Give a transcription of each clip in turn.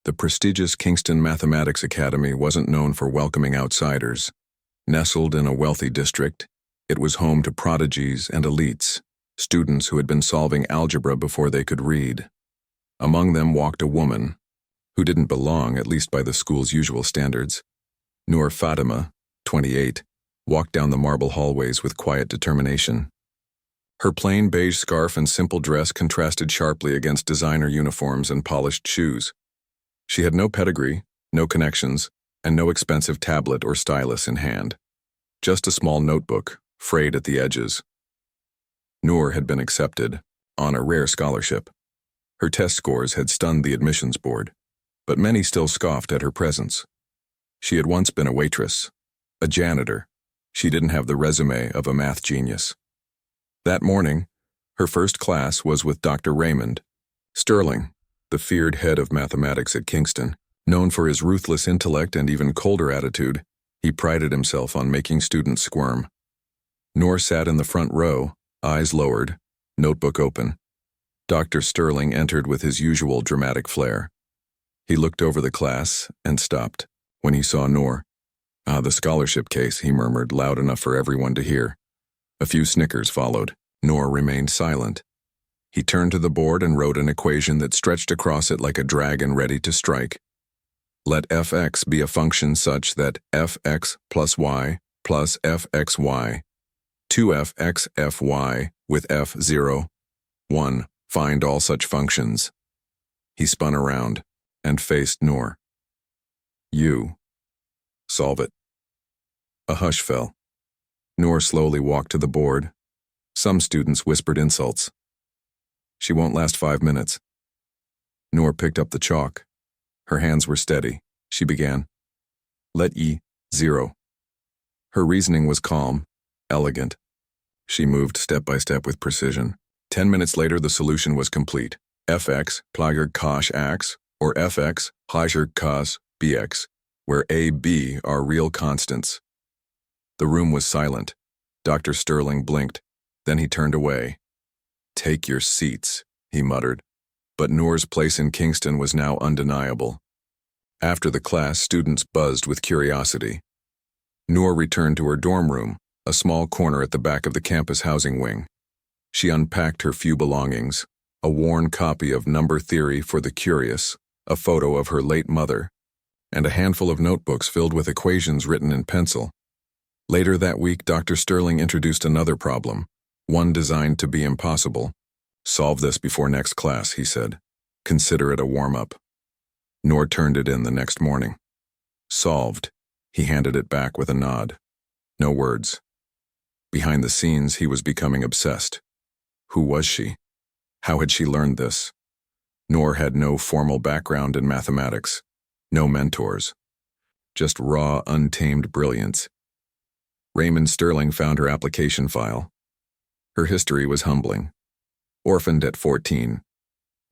The prestigious Kingston Mathematics Academy wasn't known for welcoming outsiders. Nestled in a wealthy district, it was home to prodigies and elites, students who had been solving algebra before they could read. Among them walked a woman, who didn't belong, at least by the school's usual standards. Noor Fatima, 28, walked down the marble hallways with quiet determination. Her plain beige scarf and simple dress contrasted sharply against designer uniforms and polished shoes. She had no pedigree, no connections, and no expensive tablet or stylus in hand. Just a small notebook, frayed at the edges. Noor had been accepted, on a rare scholarship. Her test scores had stunned the admissions board, but many still scoffed at her presence. She had once been a waitress, a janitor. She didn't have the resume of a math genius. That morning, her first class was with Dr. Raymond Sterling, the feared head of mathematics at Kingston. Known for his ruthless intellect and even colder attitude, he prided himself on making students squirm. Noor sat in the front row, eyes lowered, notebook open. Dr. Sterling entered with his usual dramatic flair. He looked over the class and stopped when he saw Noor. "Ah, the scholarship case," he murmured, loud enough for everyone to hear. A few snickers followed. Noor remained silent. He turned to the board and wrote an equation that stretched across it like a dragon ready to strike. Let fx be a function such that fx plus y plus fxy, 2fx with f0, 1, find all such functions. He spun around and faced Noor. "You. Solve it." A hush fell. Noor slowly walked to the board. Some students whispered insults. "She won't last 5 minutes." Noor picked up the chalk. Her hands were steady. She began. Let E, 0. Her reasoning was calm, elegant. She moved step by step with precision. 10 minutes later, the solution was complete. Fx plager cos x, or Fx plager cos bx, where A, B are real constants. The room was silent. Dr. Sterling blinked. Then he turned away. "Take your seats," he muttered. But Noor's place in Kingston was now undeniable. After the class, students buzzed with curiosity. Noor returned to her dorm room, a small corner at the back of the campus housing wing. She unpacked her few belongings, a worn copy of Number Theory for the Curious, a photo of her late mother, and a handful of notebooks filled with equations written in pencil. Later that week, Dr. Sterling introduced another problem, one designed to be impossible. "Solve this before next class," he said. "Consider it a warm-up." Noor turned it in the next morning. Solved. He handed it back with a nod. No words. Behind the scenes, he was becoming obsessed. Who was she? How had she learned this? Noor had no formal background in mathematics, no mentors. Just raw, untamed brilliance. Raymond Sterling found her application file. Her history was humbling. Orphaned at 14.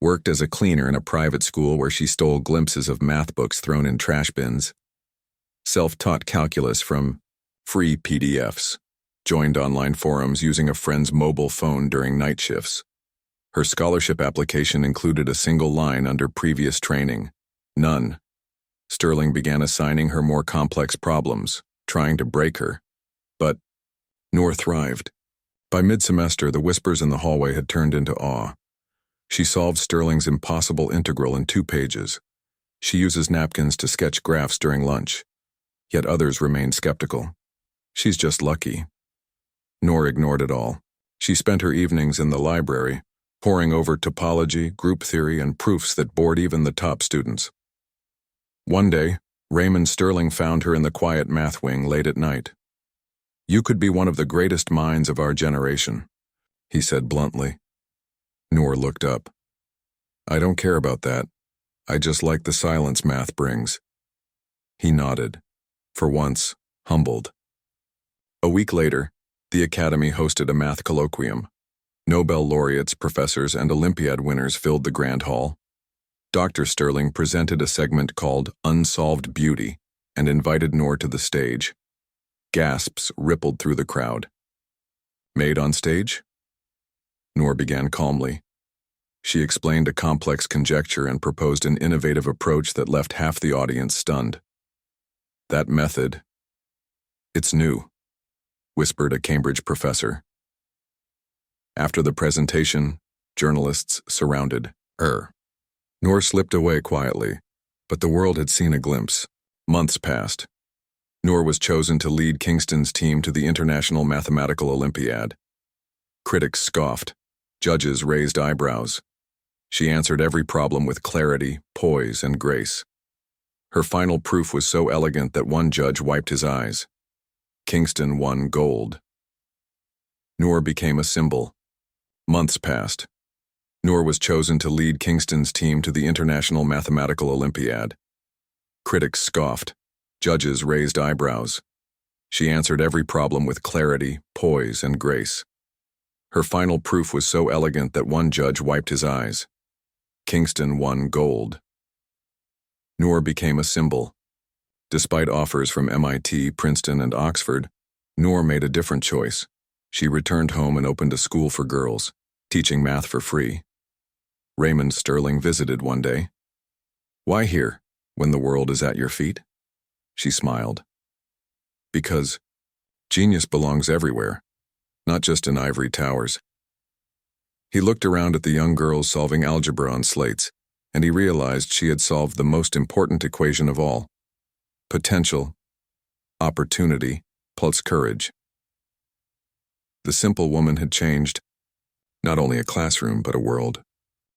Worked as a cleaner in a private school where she stole glimpses of math books thrown in trash bins. Self-taught calculus from free PDFs. Joined online forums using a friend's mobile phone during night shifts. Her scholarship application included a single line under previous training. None. Sterling began assigning her more complex problems, trying to break her. But Noor thrived. By mid-semester, the whispers in the hallway had turned into awe. She solved Sterling's impossible integral in 2 pages. She uses napkins to sketch graphs during lunch. Yet others remained skeptical. She's just lucky. Noor ignored it all. She spent her evenings in the library, poring over topology, group theory, and proofs that bored even the top students. One day, Raymond Sterling found her in the quiet math wing late at night. "You could be one of the greatest minds of our generation," he said bluntly. Noor looked up. "I don't care about that. I just like the silence math brings." He nodded, for once, humbled. A week later, the Academy hosted a math colloquium. Nobel laureates, professors, and Olympiad winners filled the grand hall. Dr. Sterling presented a segment called Unsolved Beauty and invited Noor to the stage. Gasps rippled through the crowd. "Made on stage?" Noor began calmly. She explained a complex conjecture and proposed an innovative approach that left half the audience stunned. That method, it's new, whispered a Cambridge professor. After the presentation, journalists surrounded her. Noor slipped away quietly, but the world had seen a glimpse. Months passed. Noor was chosen to lead Kingston's team to the International Mathematical Olympiad. Critics scoffed. Judges raised eyebrows. She answered every problem with clarity, poise, and grace. Her final proof was so elegant that one judge wiped his eyes. Kingston won gold. Noor became a symbol. Months passed. Noor was chosen to lead Kingston's team to the International Mathematical Olympiad. Critics scoffed. Judges raised eyebrows. She answered every problem with clarity, poise, and grace. Her final proof was so elegant that one judge wiped his eyes. Kingston won gold. Noor became a symbol. Despite offers from MIT, Princeton, and Oxford, Noor made a different choice. She returned home and opened a school for girls, teaching math for free. Raymond Sterling visited one day. "Why here, when the world is at your feet?" She smiled. "Because genius belongs everywhere, not just in ivory towers." He looked around at the young girls solving algebra on slates, and he realized she had solved the most important equation of all: potential, opportunity, plus courage. The simple woman had changed not only a classroom, but a world.